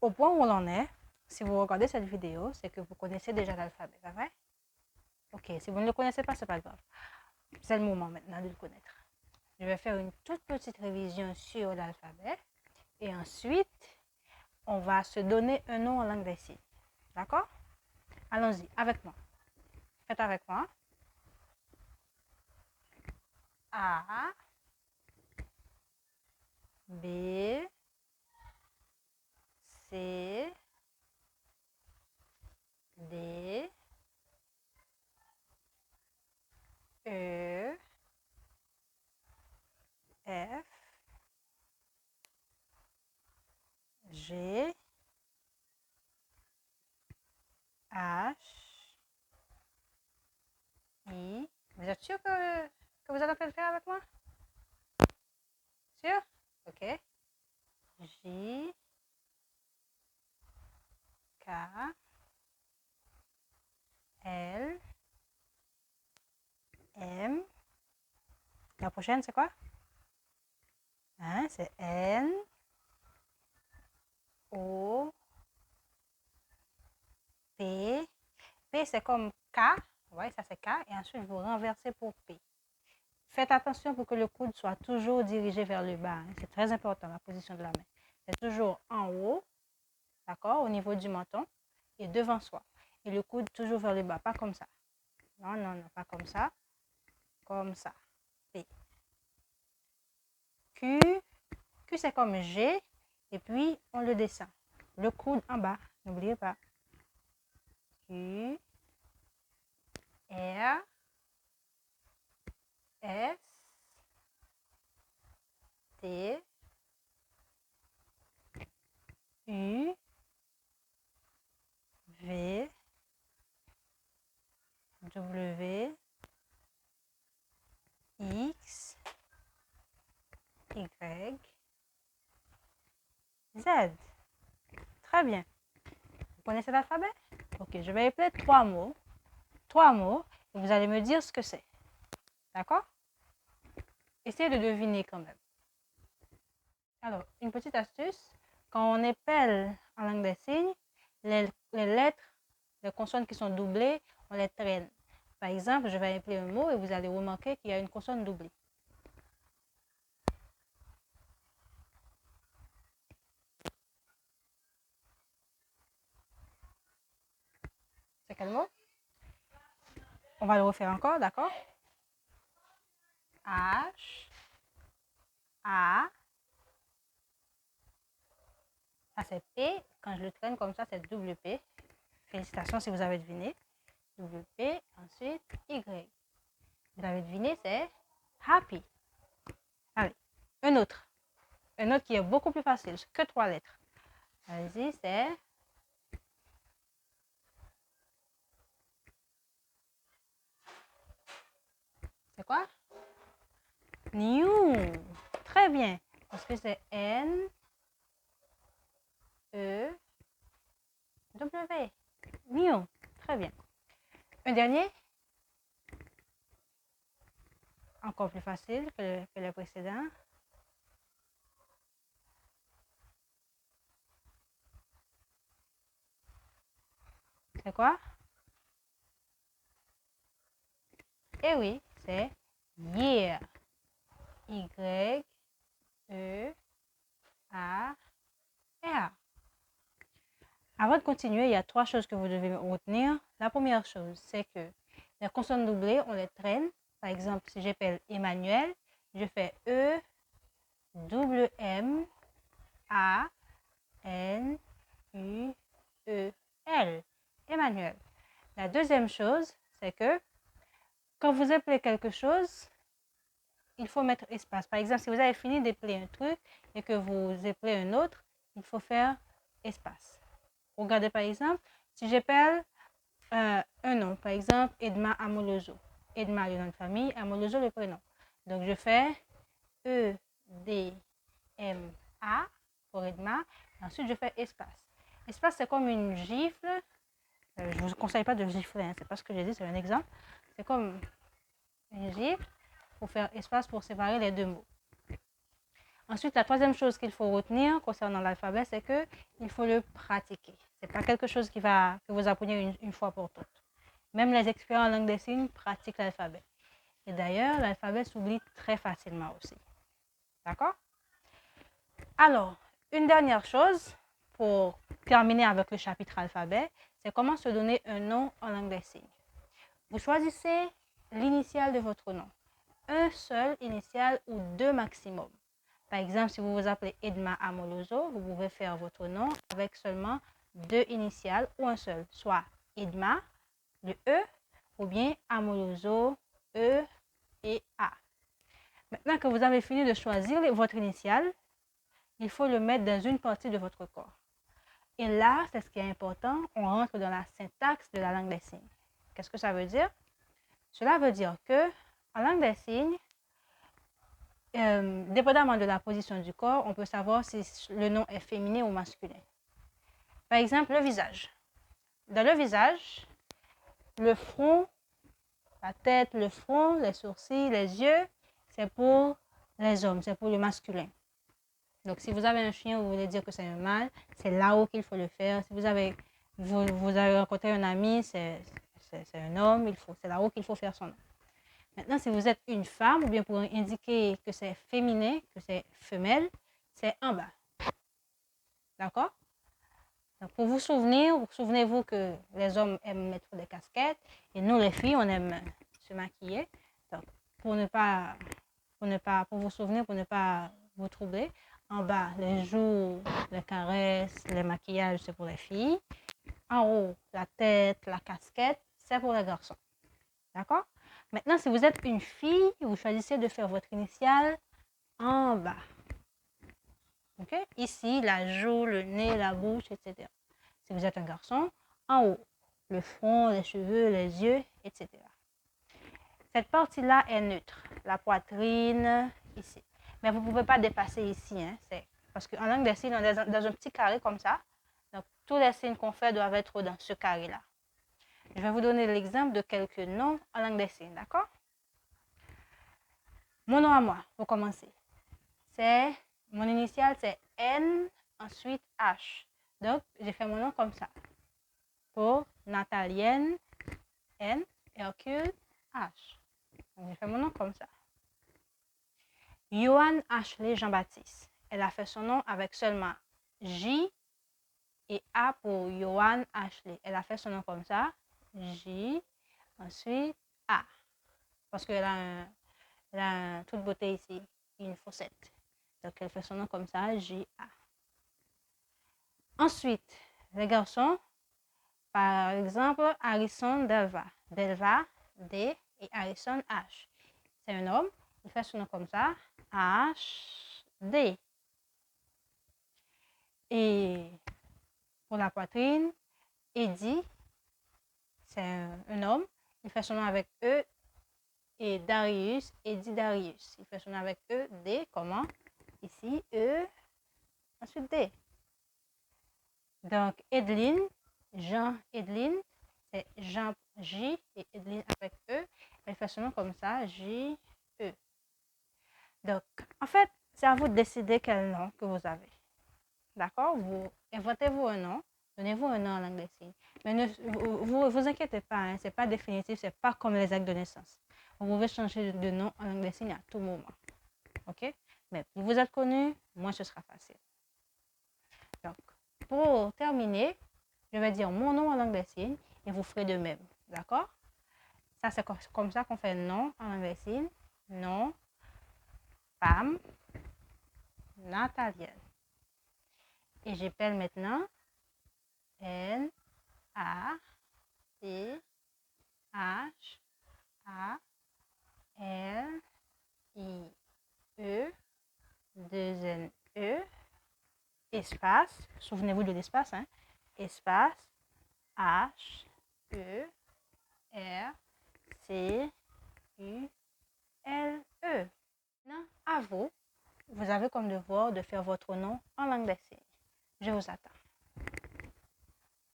au point où on en est, si vous regardez cette vidéo, c'est que vous connaissez déjà l'alphabet, pas vrai? Ok, si vous ne le connaissez pas, c'est pas grave. C'est le moment maintenant de le connaître. Je vais faire une toute petite révision sur l'alphabet et ensuite, on va se donner un nom en langue des signes. D'accord? Allons-y, avec moi. Faites avec moi. A, B, C, D, E, F, G, H, I. Vous êtes sûr que vous allez le faire avec moi? Sûr? Ok. J, K, L, M. La prochaine, c'est quoi? Hein, c'est N, O, P. P, c'est comme K. Ouais, ça c'est K. Et ensuite, vous renversez pour P. Faites attention pour que le coude soit toujours dirigé vers le bas. Hein. C'est très important, la position de la main. C'est toujours en haut, d'accord, au niveau du menton et devant soi. Et le coude toujours vers le bas, pas comme ça. Non, non, non, pas comme ça. Comme ça. P. Q. Q, c'est comme G. Et puis, on le descend. Le coude en bas. N'oubliez pas. Q. R. S. T. U. V. W. X. Y. Z. Très bien. Vous connaissez l'alphabet? Ok, je vais appeler trois mots. Trois mots. Et vous allez me dire ce que c'est. D'accord? Essayez de deviner quand même. Alors, une petite astuce. Quand on épelle en langue des signes, les lettres, les consonnes qui sont doublées, on les traîne. Par exemple, je vais appeler un mot et vous allez remarquer qu'il y a une consonne doublée. C'est quel mot? On va le refaire encore, d'accord? H, A, ça c'est P. Quand je le traîne comme ça, c'est double P. Félicitations si vous avez deviné. Double P, ensuite Y. Vous avez deviné, c'est happy. Allez, un autre. Un autre qui est beaucoup plus facile, que trois lettres. Allez-y, c'est... C'est quoi? New. Très bien. Parce que c'est N, E, W. New. Très bien. Un dernier. Encore plus facile que le précédent. C'est quoi? Eh oui, c'est year. Y, E, A, R. Avant de continuer, il y a trois choses que vous devez retenir. La première chose, c'est que les consonnes doublées, on les traîne. Par exemple, si j'appelle Emmanuel, je fais E, double M, A, N, U, E, L. Emmanuel. La deuxième chose, c'est que quand vous appelez quelque chose, il faut mettre espace. Par exemple, si vous avez fini d'appeler un truc et que vous appelez un autre, il faut faire espace. Regardez par exemple, si j'appelle un nom, par exemple Edma Amolozo. Edma le nom de famille, Amolozo le prénom. Donc je fais E, D, M, A pour Edma. Ensuite je fais espace. Espace c'est comme une gifle. Je ne vous conseille pas de gifler, hein, c'est pas ce que j'ai dit, c'est un exemple. C'est comme une gifle pour faire espace pour séparer les deux mots. Ensuite, la troisième chose qu'il faut retenir concernant l'alphabet, c'est qu'il faut le pratiquer. Ce n'est pas quelque chose que vous apprenez une fois pour toutes. Même les experts en langue des signes pratiquent l'alphabet. Et d'ailleurs, l'alphabet s'oublie très facilement aussi. D'accord? Alors, une dernière chose pour terminer avec le chapitre alphabet, c'est comment se donner un nom en langue des signes. Vous choisissez l'initiale de votre nom. Un seul initial ou deux maximum. Par exemple, si vous vous appelez Edma Amoloso, vous pouvez faire votre nom avec seulement deux initiales ou un seul, soit Edma, le E, ou bien Amoloso, E et A. Maintenant que vous avez fini de choisir votre initiale, il faut le mettre dans une partie de votre corps. Et là, c'est ce qui est important, on rentre dans la syntaxe de la langue des signes. Qu'est-ce que ça veut dire? Cela veut dire que, en langue des signes, dépendamment de la position du corps, on peut savoir si le nom est féminin ou masculin. Par exemple, le visage. Dans le visage, le front, la tête, le front, les sourcils, les yeux, c'est pour les hommes, c'est pour le masculin. Donc, si vous avez un chien, vous voulez dire que c'est un mâle, c'est là-haut qu'il faut le faire. Si vous avez rencontré un ami, c'est un homme, c'est là-haut qu'il faut faire son nom. Maintenant, si vous êtes une femme, ou bien pour indiquer que c'est féminin, que c'est femelle, c'est en bas. D'accord? Donc, pour vous souvenir, souvenez-vous que les hommes aiment mettre des casquettes et nous, les filles, on aime se maquiller. Donc, pour vous souvenir, pour ne pas vous troubler, en bas, les joues, les caresses, les maquillages, c'est pour les filles. En haut, la tête, la casquette, c'est pour les garçons. D'accord? Maintenant, si vous êtes une fille, vous choisissez de faire votre initiale en bas. OK? Ici, la joue, le nez, la bouche, etc. Si vous êtes un garçon, en haut, le front, les cheveux, les yeux, etc. Cette partie-là est neutre. La poitrine, ici. Mais vous ne pouvez pas dépasser ici. Hein? Parce qu'en langue des signes, on est dans un petit carré comme ça. Donc, tous les signes qu'on fait doivent être dans ce carré-là. Je vais vous donner l'exemple de quelques noms en langue des signes, d'accord? Mon nom à moi, pour commencer. Mon initiale, c'est N, ensuite H. Donc, j'ai fait mon nom comme ça. Pour Natalienne, N, Hercule, H. Donc, j'ai fait mon nom comme ça. Johan Ashley Jean-Baptiste. Elle a fait son nom avec seulement J et A pour Johan Ashley. Elle a fait son nom comme ça. J, ensuite A. Parce qu'elle a toute beauté ici, une fossette. Donc, elle fait son nom comme ça, J-A. Ensuite, les garçons, par exemple, Harrison Delva. Delva, D, et Harrison, H. C'est un homme, il fait son nom comme ça, H, D. Et pour la poitrine, Eddie, c'est un homme, il fait son nom avec E. Et Darius, Eddie Darius, il fait son nom avec E, D, comment? Ici, E, ensuite D. Donc, Edeline, Jean Edeline, c'est Jean J et Edeline avec E. Elle fait son nom comme ça, J, E. Donc, en fait, c'est à vous de décider quel nom que vous avez. D'accord? Inventez-vous un nom, donnez-vous un nom en langue des signes. Mais ne vous inquiétez pas, hein, ce n'est pas définitif, ce n'est pas comme les actes de naissance. Vous pouvez changer de nom en langue des signes à tout moment. OK? Mais plus vous êtes connu, moins ce sera facile. Donc, pour terminer, je vais dire mon nom en langue des signes et vous ferez de même. D'accord? Ça, c'est comme ça qu'on fait nom en langue des signes. Nom, femme, Natalienne. Et j'appelle maintenant N, A, T, H, A, L, I, E, 2 N, E, espace, souvenez-vous de l'espace, hein? Espace, H, E, R, C, U, L, E. Maintenant, à vous, vous avez comme devoir de faire votre nom en langue des signes. Je vous attends.